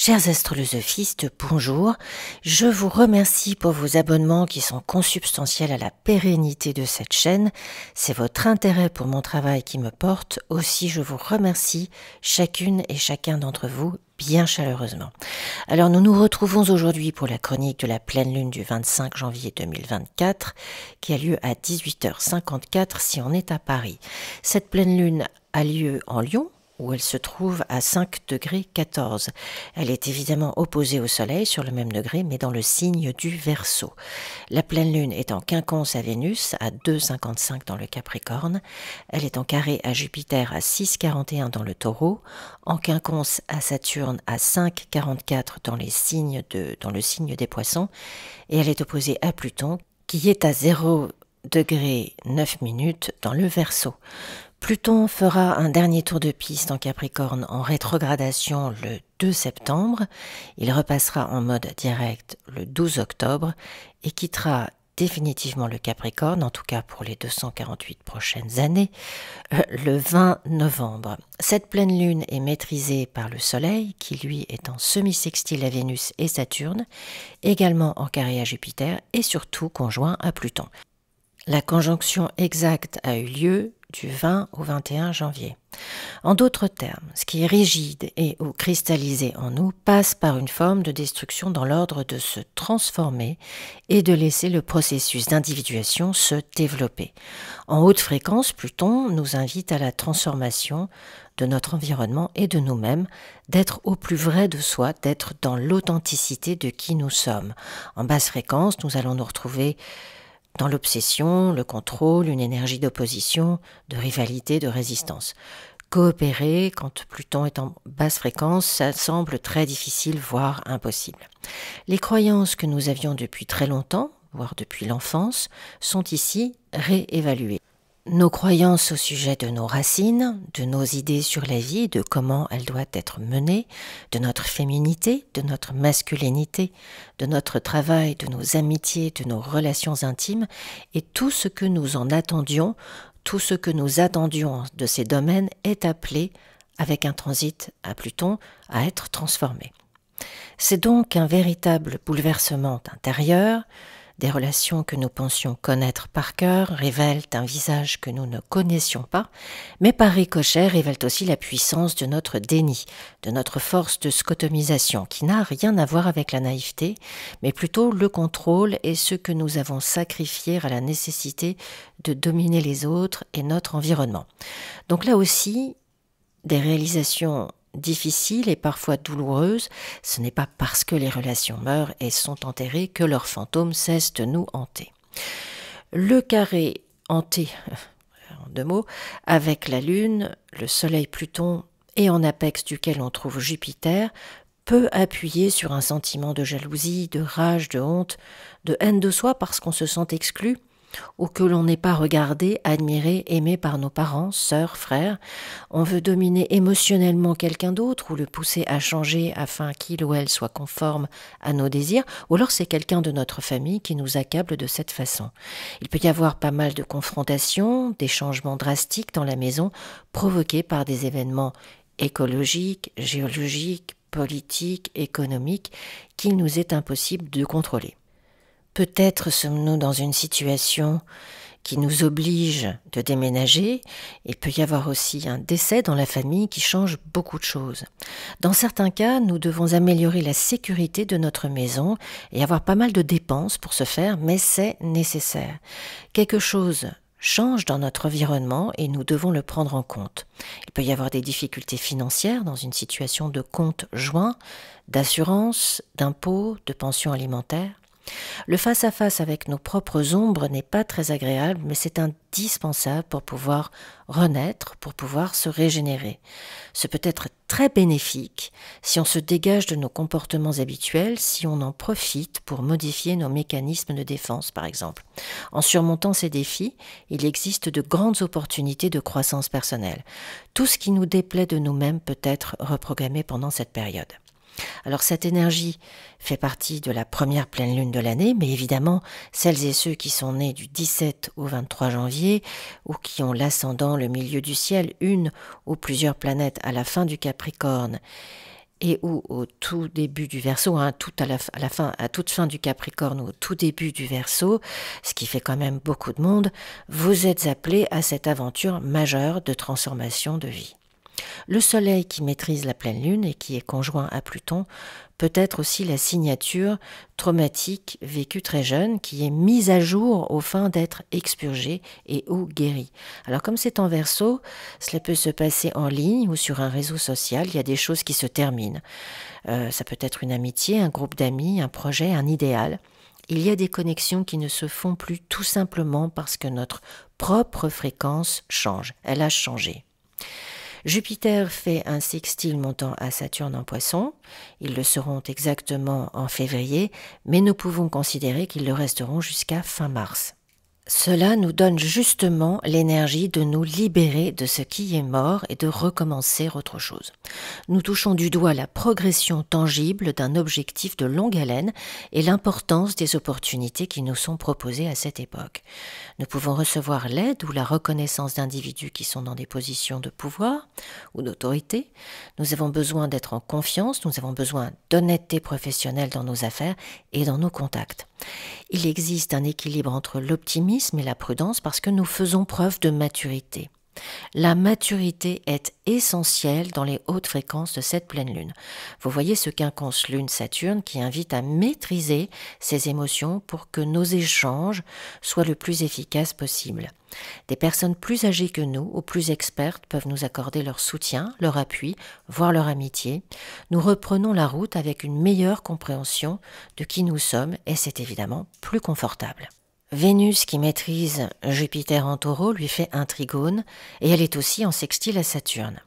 Chers astrolosophistes, bonjour. Je vous remercie pour vos abonnements qui sont consubstantiels à la pérennité de cette chaîne. C'est votre intérêt pour mon travail qui me porte. Aussi, je vous remercie chacune et chacun d'entre vous bien chaleureusement. Alors, nous nous retrouvons aujourd'hui pour la chronique de la pleine lune du 25 janvier 2024 qui a lieu à 18h54 si on est à Paris. Cette pleine lune a lieu en Lion, où elle se trouve à 5 degrés 14. Elle est évidemment opposée au Soleil sur le même degré, mais dans le signe du Verseau. La pleine lune est en quinconce à Vénus, à 2,55 dans le Capricorne. Elle est en carré à Jupiter, à 6,41 dans le Taureau. En quinconce à Saturne, à 5,44 dans le signe des Poissons. Et elle est opposée à Pluton, qui est à 0 degré 9 minutes dans le Verseau. Pluton fera un dernier tour de piste en Capricorne en rétrogradation le 2 septembre. Il repassera en mode direct le 12 octobre et quittera définitivement le Capricorne, en tout cas pour les 248 prochaines années, le 20 novembre. Cette pleine lune est maîtrisée par le Soleil, qui lui est en semi-sextile à Vénus et Saturne, également en carré à Jupiter et surtout conjoint à Pluton. La conjonction exacte a eu lieu du 20 au 21 janvier. En d'autres termes, ce qui est rigide et ou cristallisé en nous passe par une forme de destruction dans l'ordre de se transformer et de laisser le processus d'individuation se développer. En haute fréquence, Pluton nous invite à la transformation de notre environnement et de nous-mêmes, d'être au plus vrai de soi, d'être dans l'authenticité de qui nous sommes. En basse fréquence, nous allons nous retrouver dans l'obsession, le contrôle, une énergie d'opposition, de rivalité, de résistance. Coopérer, quand Pluton est en basse fréquence, ça semble très difficile, voire impossible. Les croyances que nous avions depuis très longtemps, voire depuis l'enfance, sont ici réévaluées. Nos croyances au sujet de nos racines, de nos idées sur la vie, de comment elle doit être menée, de notre féminité, de notre masculinité, de notre travail, de nos amitiés, de nos relations intimes, et tout ce que nous en attendions, tout ce que nous attendions de ces domaines est appelé, avec un transit à Pluton, à être transformé. C'est donc un véritable bouleversement intérieur. Des relations que nous pensions connaître par cœur révèlent un visage que nous ne connaissions pas, mais par ricochet révèlent aussi la puissance de notre déni, de notre force de scotomisation, qui n'a rien à voir avec la naïveté, mais plutôt le contrôle et ce que nous avons sacrifié à la nécessité de dominer les autres et notre environnement. Donc là aussi, des réalisations difficiles et parfois douloureuses, ce n'est pas parce que les relations meurent et sont enterrées que leurs fantômes cessent de nous hanter. Le carré hanté, en deux mots, avec la Lune, le Soleil Pluton et en apex duquel on trouve Jupiter, peut appuyer sur un sentiment de jalousie, de rage, de honte, de haine de soi parce qu'on se sent exclu, ou que l'on n'est pas regardé, admiré, aimé par nos parents, sœurs, frères. On veut dominer émotionnellement quelqu'un d'autre ou le pousser à changer afin qu'il ou elle soit conforme à nos désirs, ou alors c'est quelqu'un de notre famille qui nous accable de cette façon. Il peut y avoir pas mal de confrontations, des changements drastiques dans la maison provoqués par des événements écologiques, géologiques, politiques, économiques qu'il nous est impossible de contrôler. Peut-être sommes-nous dans une situation qui nous oblige de déménager. Il peut y avoir aussi un décès dans la famille qui change beaucoup de choses. Dans certains cas, nous devons améliorer la sécurité de notre maison et avoir pas mal de dépenses pour ce faire, mais c'est nécessaire. Quelque chose change dans notre environnement et nous devons le prendre en compte. Il peut y avoir des difficultés financières dans une situation de compte joint, d'assurance, d'impôts, de pension alimentaire. Le face-à-face avec nos propres ombres n'est pas très agréable, mais c'est indispensable pour pouvoir renaître, pour pouvoir se régénérer. Ce peut être très bénéfique si on se dégage de nos comportements habituels, si on en profite pour modifier nos mécanismes de défense, par exemple. En surmontant ces défis, il existe de grandes opportunités de croissance personnelle. Tout ce qui nous déplaît de nous-mêmes peut être reprogrammé pendant cette période. Alors cette énergie fait partie de la première pleine lune de l'année, mais évidemment, celles et ceux qui sont nés du 17 au 23 janvier ou qui ont l'ascendant, le milieu du ciel, une ou plusieurs planètes à la fin du Capricorne et ou au tout début du Verseau, à toute fin du Capricorne ou au tout début du Verseau, ce qui fait quand même beaucoup de monde, vous êtes appelé à cette aventure majeure de transformation de vie. Le Soleil qui maîtrise la pleine lune et qui est conjoint à Pluton peut être aussi la signature traumatique vécue très jeune qui est mise à jour au fin d'être expurgée et ou guérie. Alors comme c'est en Verseau, cela peut se passer en ligne ou sur un réseau social, il y a des choses qui se terminent. Ça peut être une amitié, un groupe d'amis, un projet, un idéal. Il y a des connexions qui ne se font plus tout simplement parce que notre propre fréquence change, elle a changé. Jupiter fait un sextile montant à Saturne en Poisson. Ils le seront exactement en février, mais nous pouvons considérer qu'ils le resteront jusqu'à fin mars. Cela nous donne justement l'énergie de nous libérer de ce qui est mort et de recommencer autre chose. Nous touchons du doigt la progression tangible d'un objectif de longue haleine et l'importance des opportunités qui nous sont proposées à cette époque. Nous pouvons recevoir l'aide ou la reconnaissance d'individus qui sont dans des positions de pouvoir ou d'autorité. Nous avons besoin d'être en confiance, nous avons besoin d'honnêteté professionnelle dans nos affaires et dans nos contacts. Il existe un équilibre entre l'optimisme et la prudence parce que nous faisons preuve de maturité. La maturité est essentielle dans les hautes fréquences de cette pleine lune. Vous voyez ce quinconce lune-Saturne qui invite à maîtriser ses émotions pour que nos échanges soient le plus efficaces possible. Des personnes plus âgées que nous ou plus expertes peuvent nous accorder leur soutien, leur appui, voire leur amitié. Nous reprenons la route avec une meilleure compréhension de qui nous sommes et c'est évidemment plus confortable. Vénus, qui maîtrise Jupiter en Taureau, lui fait un trigone et elle est aussi en sextile à Saturne.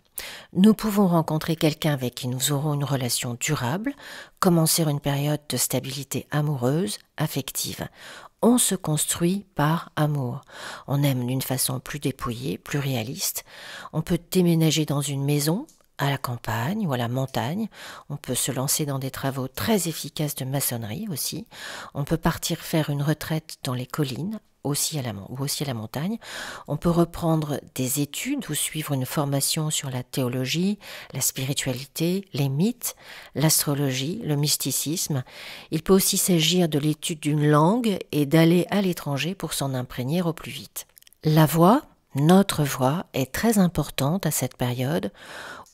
Nous pouvons rencontrer quelqu'un avec qui nous aurons une relation durable, commencer une période de stabilité amoureuse, affective. On se construit par amour. On aime d'une façon plus dépouillée, plus réaliste. On peut déménager dans une maison, à la campagne ou à la montagne. On peut se lancer dans des travaux très efficaces de maçonnerie aussi. On peut partir faire une retraite dans les collines, aussi à la montagne. On peut reprendre des études ou suivre une formation sur la théologie, la spiritualité, les mythes, l'astrologie, le mysticisme. Il peut aussi s'agir de l'étude d'une langue et d'aller à l'étranger pour s'en imprégner au plus vite. La voix, notre voix, est très importante à cette période,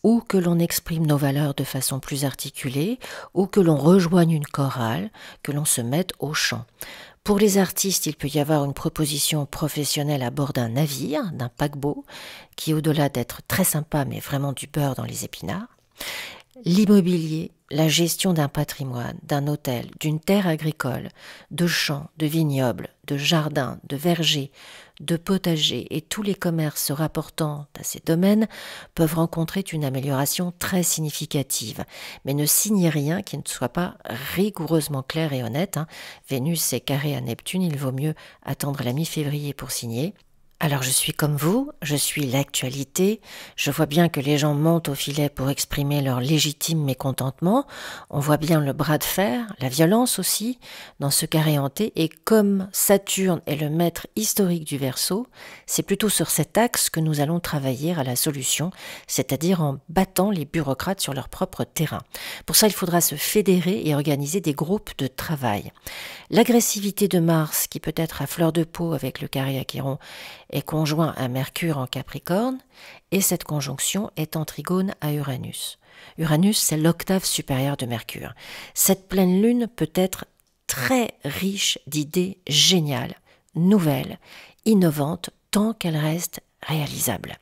ou que l'on exprime nos valeurs de façon plus articulée, ou que l'on rejoigne une chorale, que l'on se mette au chant. Pour les artistes, il peut y avoir une proposition professionnelle à bord d'un navire, d'un paquebot, qui au-delà d'être très sympa, mais vraiment du beurre dans les épinards. L'immobilier, la gestion d'un patrimoine, d'un hôtel, d'une terre agricole, de champs, de vignobles, de jardins, de vergers, de potagers et tous les commerces se rapportant à ces domaines peuvent rencontrer une amélioration très significative. Mais ne signez rien qui ne soit pas rigoureusement clair et honnête. Vénus est carré à Neptune, il vaut mieux attendre la mi-février pour signer. Alors je suis comme vous, je suis l'actualité, je vois bien que les gens montent au filet pour exprimer leur légitime mécontentement, on voit bien le bras de fer, la violence aussi, dans ce carré hanté, et comme Saturne est le maître historique du Verseau, c'est plutôt sur cet axe que nous allons travailler à la solution, c'est-à-dire en battant les bureaucrates sur leur propre terrain. Pour ça, il faudra se fédérer et organiser des groupes de travail. L'agressivité de Mars, qui peut être à fleur de peau avec le carré à Chiron, est conjoint à Mercure en Capricorne, et cette conjonction est en trigone à Uranus. Uranus, c'est l'octave supérieure de Mercure. Cette pleine lune peut être très riche d'idées géniales, nouvelles, innovantes, tant qu'elle reste réalisable.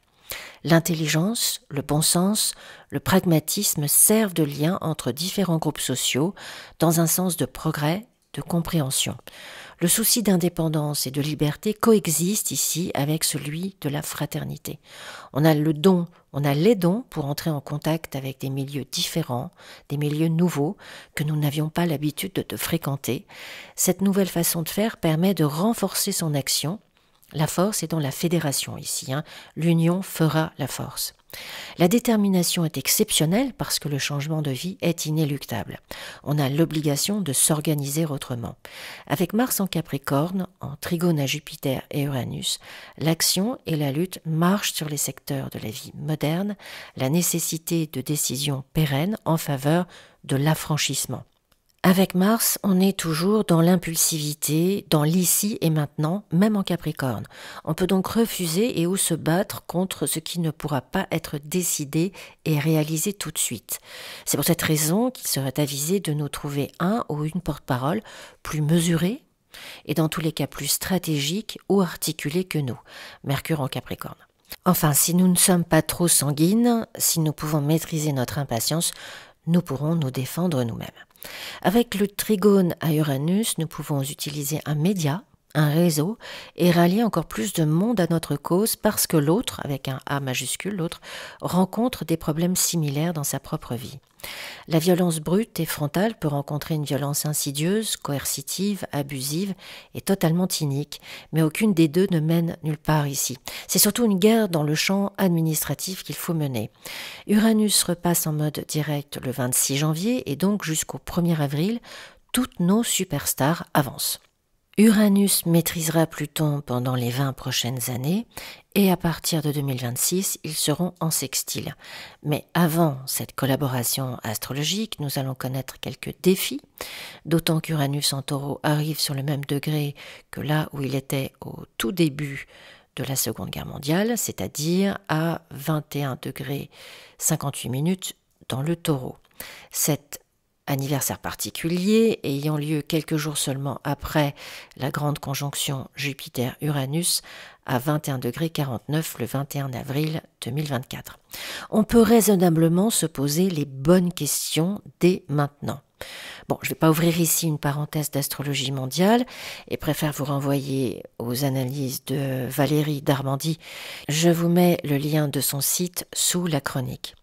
L'intelligence, le bon sens, le pragmatisme servent de lien entre différents groupes sociaux dans un sens de progrès, de compréhension. Le souci d'indépendance et de liberté coexiste ici avec celui de la fraternité. On a les dons pour entrer en contact avec des milieux différents, des milieux nouveaux que nous n'avions pas l'habitude de fréquenter. Cette nouvelle façon de faire permet de renforcer son action. La force est dans la fédération ici. L'union fera la force. La détermination est exceptionnelle parce que le changement de vie est inéluctable. On a l'obligation de s'organiser autrement. Avec Mars en Capricorne, en trigone à Jupiter et Uranus, l'action et la lutte marchent sur les secteurs de la vie moderne, la nécessité de décisions pérennes en faveur de l'affranchissement. Avec Mars, on est toujours dans l'impulsivité, dans l'ici et maintenant, même en Capricorne. On peut donc refuser et ou se battre contre ce qui ne pourra pas être décidé et réalisé tout de suite. C'est pour cette raison qu'il serait avisé de nous trouver un ou une porte-parole plus mesuré et dans tous les cas plus stratégique ou articulé que nous, Mercure en Capricorne. Enfin, si nous ne sommes pas trop sanguines, si nous pouvons maîtriser notre impatience, nous pourrons nous défendre nous-mêmes. Avec le trigone à Uranus, nous pouvons utiliser un média, un réseau, et rallier encore plus de monde à notre cause parce que l'autre, avec un A majuscule, l'autre, rencontre des problèmes similaires dans sa propre vie. La violence brute et frontale peut rencontrer une violence insidieuse, coercitive, abusive et totalement inique, mais aucune des deux ne mène nulle part ici. C'est surtout une guerre dans le champ administratif qu'il faut mener. Uranus repasse en mode direct le 26 janvier et donc jusqu'au 1er avril, toutes nos superstars avancent. Uranus maîtrisera Pluton pendant les 20 prochaines années et à partir de 2026, ils seront en sextile. Mais avant cette collaboration astrologique, nous allons connaître quelques défis, d'autant qu'Uranus en Taureau arrive sur le même degré que là où il était au tout début de la Seconde Guerre mondiale, c'est-à-dire à 21 degrés 58 minutes dans le Taureau. Cet anniversaire particulier ayant lieu quelques jours seulement après la grande conjonction Jupiter-Uranus à 21 degrés 49 le 21 avril 2024. On peut raisonnablement se poser les bonnes questions dès maintenant. Bon, je ne vais pas ouvrir ici une parenthèse d'astrologie mondiale et préfère vous renvoyer aux analyses de Valérie Darmandy. Je vous mets le lien de son site sous la chronique.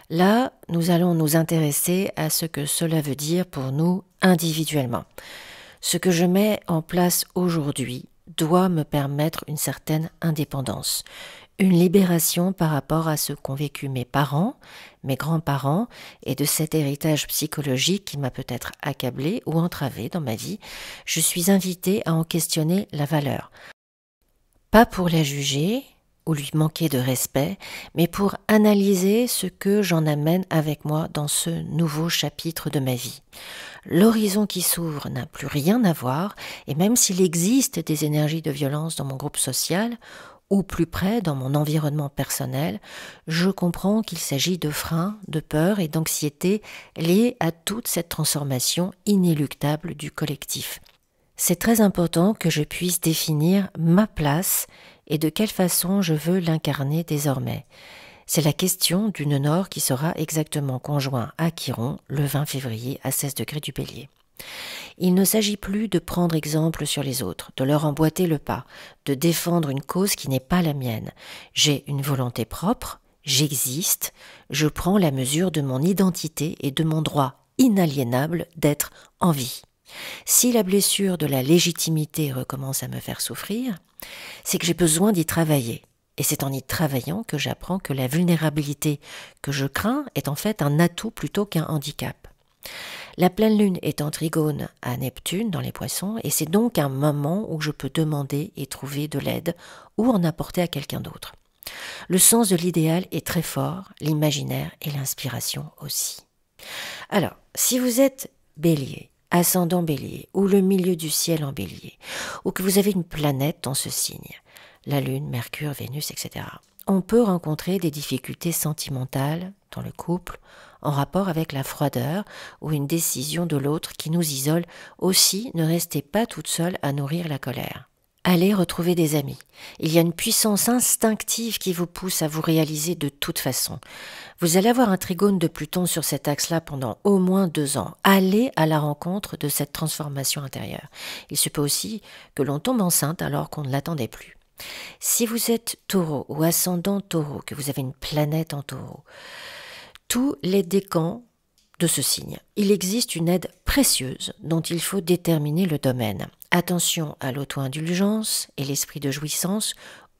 Là, nous allons nous intéresser à ce que cela veut dire pour nous individuellement. Ce que je mets en place aujourd'hui doit me permettre une certaine indépendance, une libération par rapport à ce qu'ont vécu mes parents, mes grands-parents, et de cet héritage psychologique qui m'a peut-être accablé ou entravé dans ma vie. Je suis invitée à en questionner la valeur. Pas pour la juger ou lui manquer de respect, mais pour analyser ce que j'en amène avec moi dans ce nouveau chapitre de ma vie. L'horizon qui s'ouvre n'a plus rien à voir, et même s'il existe des énergies de violence dans mon groupe social, ou plus près dans mon environnement personnel, je comprends qu'il s'agit de freins, de peurs et d'anxiété liés à toute cette transformation inéluctable du collectif. C'est très important que je puisse définir ma place et de quelle façon je veux l'incarner désormais. C'est la question du nœud nord qui sera exactement conjoint à Chiron le 20 février à 16 degrés du Bélier. Il ne s'agit plus de prendre exemple sur les autres, de leur emboîter le pas, de défendre une cause qui n'est pas la mienne. J'ai une volonté propre, j'existe, je prends la mesure de mon identité et de mon droit inaliénable d'être en vie. Si la blessure de la légitimité recommence à me faire souffrir, c'est que j'ai besoin d'y travailler. Et c'est en y travaillant que j'apprends que la vulnérabilité que je crains est en fait un atout plutôt qu'un handicap. La pleine lune est en trigone à Neptune dans les Poissons et c'est donc un moment où je peux demander et trouver de l'aide ou en apporter à quelqu'un d'autre. Le sens de l'idéal est très fort, l'imaginaire et l'inspiration aussi. Alors, si vous êtes Bélier, ascendant Bélier ou le milieu du ciel en Bélier, ou que vous avez une planète dans ce signe, la Lune, Mercure, Vénus, etc., on peut rencontrer des difficultés sentimentales dans le couple, en rapport avec la froideur ou une décision de l'autre qui nous isole. Aussi, ne restez pas toute seule à nourrir la colère. Allez retrouver des amis. Il y a une puissance instinctive qui vous pousse à vous réaliser de toute façon. Vous allez avoir un trigone de Pluton sur cet axe-là pendant au moins 2 ans. Allez à la rencontre de cette transformation intérieure. Il se peut aussi que l'on tombe enceinte alors qu'on ne l'attendait plus. Si vous êtes Taureau ou ascendant Taureau, que vous avez une planète en Taureau, tous les décans de ce signe, il existe une aide précieuse dont il faut déterminer le domaine. Attention à l'auto-indulgence et l'esprit de jouissance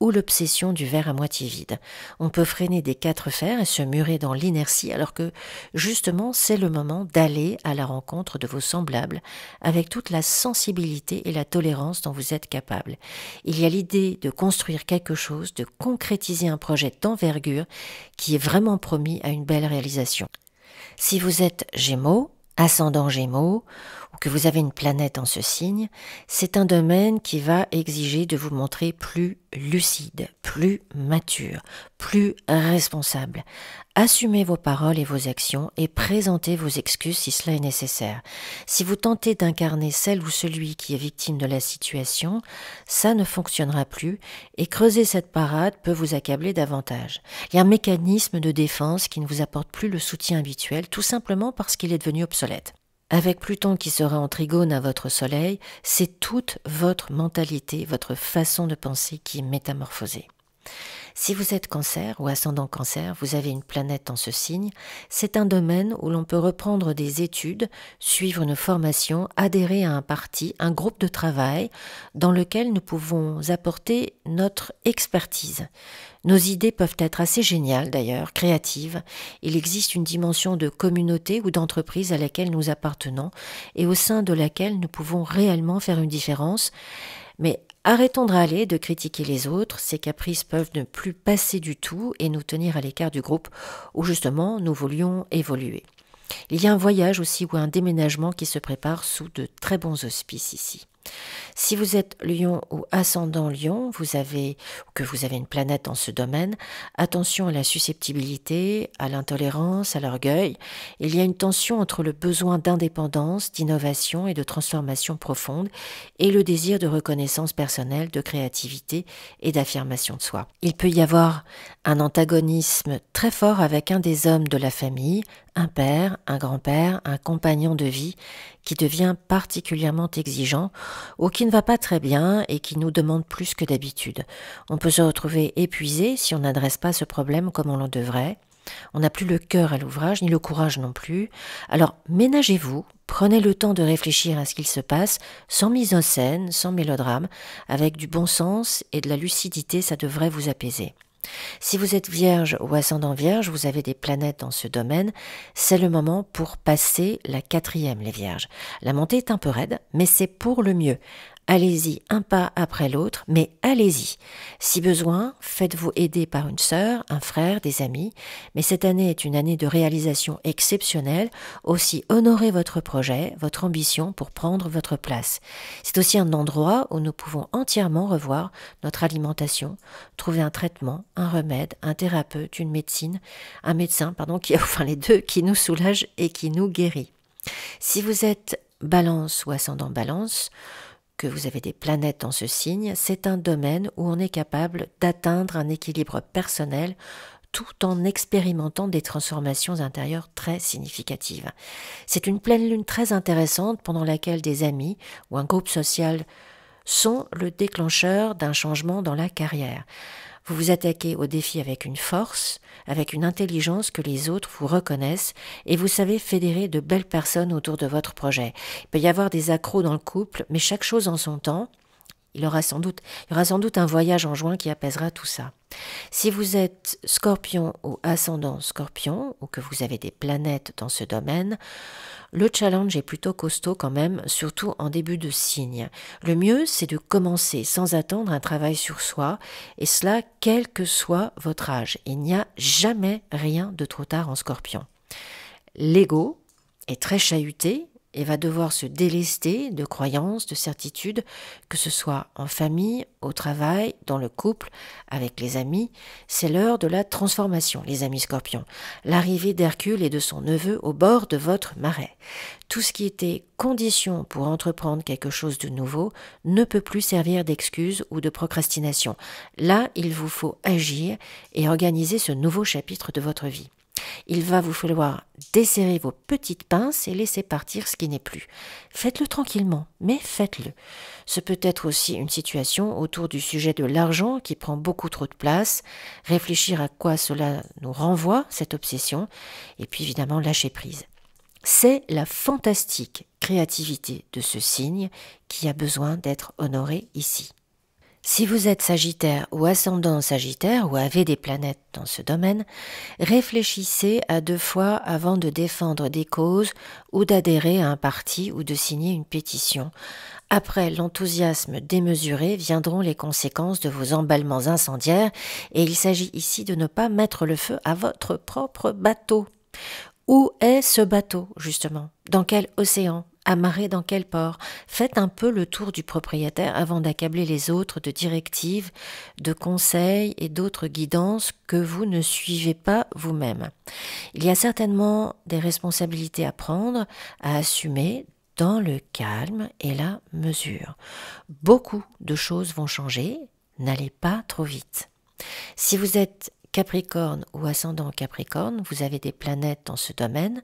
ou l'obsession du verre à moitié vide. On peut freiner des 4 fers et se murer dans l'inertie alors que justement c'est le moment d'aller à la rencontre de vos semblables avec toute la sensibilité et la tolérance dont vous êtes capable. Il y a l'idée de construire quelque chose, de concrétiser un projet d'envergure qui est vraiment promis à une belle réalisation. Si vous êtes Gémeaux, ascendant Gémeaux, ou que vous avez une planète en ce signe, c'est un domaine qui va exiger de vous montrer plus lucide, plus mature, plus responsable. Assumez vos paroles et vos actions et présentez vos excuses si cela est nécessaire. Si vous tentez d'incarner celle ou celui qui est victime de la situation, ça ne fonctionnera plus et creuser cette parade peut vous accabler davantage. Il y a un mécanisme de défense qui ne vous apporte plus le soutien habituel, tout simplement parce qu'il est devenu obsolète. Avec Pluton qui sera en trigone à votre soleil, c'est toute votre mentalité, votre façon de penser qui est métamorphosée. Si vous êtes Cancer ou ascendant Cancer, vous avez une planète dans ce signe, c'est un domaine où l'on peut reprendre des études, suivre une formation, adhérer à un parti, un groupe de travail dans lequel nous pouvons apporter notre expertise. Nos idées peuvent être assez géniales d'ailleurs, créatives. Il existe une dimension de communauté ou d'entreprise à laquelle nous appartenons et au sein de laquelle nous pouvons réellement faire une différence. Mais arrêtons de râler, de critiquer les autres, ces caprices peuvent ne plus passer du tout et nous tenir à l'écart du groupe où justement nous voulions évoluer. Il y a un voyage aussi ou un déménagement qui se prépare sous de très bons auspices ici. Si vous êtes Lion ou ascendant Lion, que vous avez une planète dans ce domaine, attention à la susceptibilité, à l'intolérance, à l'orgueil. Il y a une tension entre le besoin d'indépendance, d'innovation et de transformation profonde et le désir de reconnaissance personnelle, de créativité et d'affirmation de soi. Il peut y avoir un antagonisme très fort avec un des hommes de la famille, un père, un grand-père, un compagnon de vie qui devient particulièrement exigeant ou qui ne va pas très bien et qui nous demande plus que d'habitude. On peut se retrouver épuisé si on n'adresse pas ce problème comme on le devrait. On n'a plus le cœur à l'ouvrage, ni le courage non plus. Alors ménagez-vous, prenez le temps de réfléchir à ce qu'il se passe, sans mise en scène, sans mélodrame, avec du bon sens et de la lucidité, ça devrait vous apaiser. Si vous êtes Vierge ou ascendant Vierge, vous avez des planètes dans ce domaine, c'est le moment pour passer la 4e, les Vierges. La montée est un peu raide, mais c'est pour le mieux. Allez-y un pas après l'autre, mais allez-y. Si besoin, faites-vous aider par une sœur, un frère, des amis. Mais cette année est une année de réalisation exceptionnelle. Aussi, honorez votre projet, votre ambition pour prendre votre place. C'est aussi un endroit où nous pouvons entièrement revoir notre alimentation, trouver un traitement, un remède, un thérapeute, un médecin, enfin les deux, qui nous soulage et qui nous guérit. Si vous êtes Balance ou ascendant Balance, que vous avez des planètes dans ce signe, c'est un domaine où on est capable d'atteindre un équilibre personnel tout en expérimentant des transformations intérieures très significatives. C'est une pleine lune très intéressante pendant laquelle des amis ou un groupe social sont le déclencheur d'un changement dans la carrière. Vous vous attaquez au défi avec une force, avec une intelligence que les autres vous reconnaissent et vous savez fédérer de belles personnes autour de votre projet. Il peut y avoir des accros dans le couple, mais chaque chose en son temps. Il y aura sans doute un voyage en juin qui apaisera tout ça. Si vous êtes Scorpion ou ascendant Scorpion, ou que vous avez des planètes dans ce domaine, le challenge est plutôt costaud quand même, surtout en début de signe. Le mieux, c'est de commencer sans attendre un travail sur soi, et cela quel que soit votre âge. Il n'y a jamais rien de trop tard en Scorpion. L'ego est très chahuté, et va devoir se délester de croyances, de certitudes, que ce soit en famille, au travail, dans le couple, avec les amis. C'est l'heure de la transformation, les amis Scorpions. L'arrivée d'Hercule et de son neveu au bord de votre marais. Tout ce qui était condition pour entreprendre quelque chose de nouveau ne peut plus servir d'excuse ou de procrastination. Là, il vous faut agir et organiser ce nouveau chapitre de votre vie. Il va vous falloir desserrer vos petites pinces et laisser partir ce qui n'est plus. Faites-le tranquillement, mais faites-le. Ce peut être aussi une situation autour du sujet de l'argent qui prend beaucoup trop de place, réfléchir à quoi cela nous renvoie, cette obsession, et puis évidemment lâcher prise. C'est la fantastique créativité de ce signe qui a besoin d'être honorée ici. Si vous êtes Sagittaire ou ascendant Sagittaire ou avez des planètes dans ce domaine, réfléchissez à 2 fois avant de défendre des causes ou d'adhérer à un parti ou de signer une pétition. Après l'enthousiasme démesuré viendront les conséquences de vos emballements incendiaires et il s'agit ici de ne pas mettre le feu à votre propre bateau. Où est ce bateau, justement? Dans quel océan? Amarré dans quel port? Faites un peu le tour du propriétaire avant d'accabler les autres de directives, de conseils et d'autres guidances que vous ne suivez pas vous-même. Il y a certainement des responsabilités à prendre, à assumer dans le calme et la mesure. Beaucoup de choses vont changer, n'allez pas trop vite. Si vous êtes Capricorne ou ascendant Capricorne, vous avez des planètes dans ce domaine,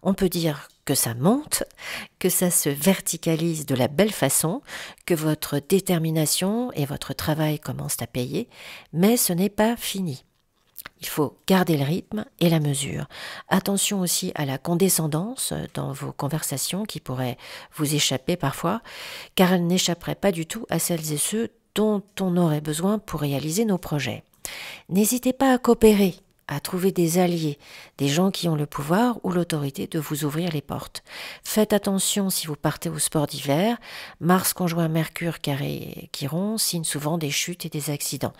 on peut dire que ça monte, que ça se verticalise de la belle façon, que votre détermination et votre travail commencent à payer, mais ce n'est pas fini. Il faut garder le rythme et la mesure. Attention aussi à la condescendance dans vos conversations qui pourraient vous échapper parfois, car elles n'échapperaient pas du tout à celles et ceux dont on aurait besoin pour réaliser nos projets. N'hésitez pas à coopérer, à trouver des alliés, des gens qui ont le pouvoir ou l'autorité de vous ouvrir les portes. Faites attention si vous partez au sport d'hiver, Mars conjoint Mercure carré Chiron signe souvent des chutes et des accidents.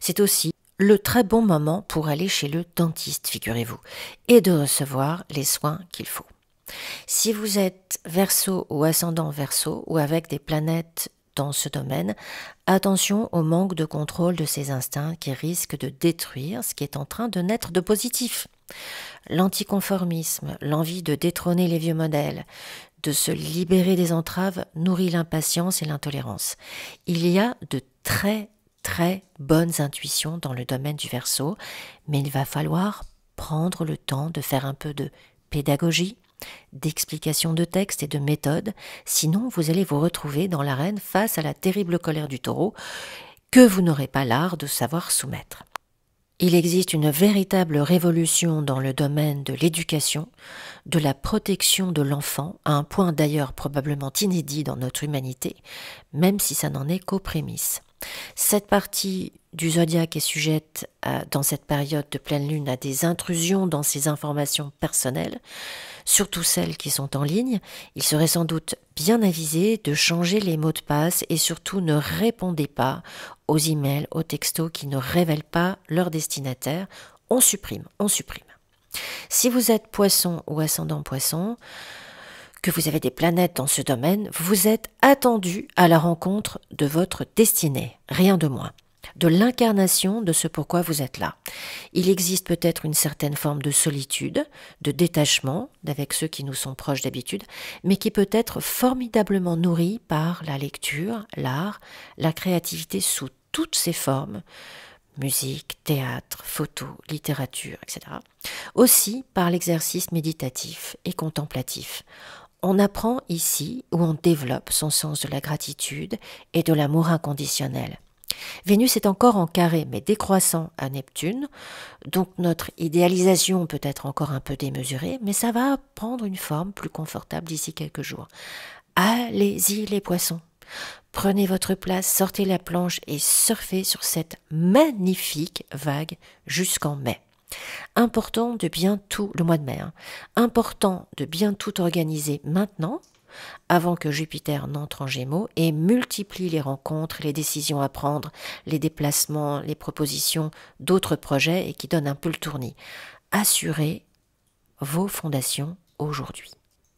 C'est aussi le très bon moment pour aller chez le dentiste, figurez-vous, et de recevoir les soins qu'il faut. Si vous êtes Verseau ou ascendant Verseau ou avec des planètes dans ce domaine, attention au manque de contrôle de ces instincts qui risquent de détruire ce qui est en train de naître de positif. L'anticonformisme, l'envie de détrôner les vieux modèles, de se libérer des entraves nourrit l'impatience et l'intolérance. Il y a de très bonnes intuitions dans le domaine du Verseau, mais il va falloir prendre le temps de faire un peu de pédagogie, d'explication de texte et de méthode, sinon vous allez vous retrouver dans l'arène face à la terrible colère du taureau que vous n'aurez pas l'art de savoir soumettre. Il existe une véritable révolution dans le domaine de l'éducation, de la protection de l'enfant, à un point d'ailleurs probablement inédit dans notre humanité, même si ça n'en est qu'aux prémices. Cette partie du zodiaque est sujette dans cette période de pleine lune à des intrusions dans ses informations personnelles, surtout celles qui sont en ligne. Il serait sans doute bien avisé de changer les mots de passe et surtout ne répondez pas aux emails, aux textos qui ne révèlent pas leur destinataire. On supprime. Si vous êtes Poisson ou ascendant Poisson, que vous avez des planètes dans ce domaine, vous êtes attendu à la rencontre de votre destinée, rien de moins, de l'incarnation de ce pourquoi vous êtes là. Il existe peut-être une certaine forme de solitude, de détachement d'avec ceux qui nous sont proches d'habitude, mais qui peut être formidablement nourrie par la lecture, l'art, la créativité sous toutes ses formes, musique, théâtre, photo, littérature, etc. Aussi par l'exercice méditatif et contemplatif. On apprend ici où on développe son sens de la gratitude et de l'amour inconditionnel. Vénus est encore en carré, mais décroissant à Neptune, donc notre idéalisation peut être encore un peu démesurée, mais ça va prendre une forme plus confortable d'ici quelques jours. Allez-y les poissons, prenez votre place, sortez la planche et surfez sur cette magnifique vague jusqu'en mai. Important de bien tout, le mois de mai, important de bien tout organiser maintenant, avant que Jupiter n'entre en Gémeaux et multiplie les rencontres, les décisions à prendre, les déplacements, les propositions d'autres projets et qui donne un peu le tournis. Assurez vos fondations aujourd'hui.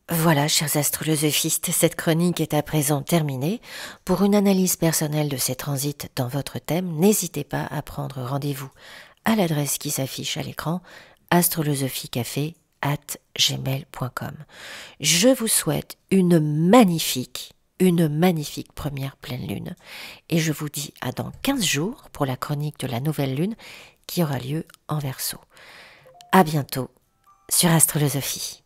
Voilà, chers astrolosophistes, cette chronique est à présent terminée. Pour une analyse personnelle de ces transits dans votre thème, n'hésitez pas à prendre rendez-vous à l'adresse qui s'affiche à l'écran, astrolosophicafé@gmail.com. Je vous souhaite une magnifique première pleine lune et je vous dis à dans 15 jours pour la chronique de la nouvelle lune qui aura lieu en Verseau. À bientôt sur Astrolosophie.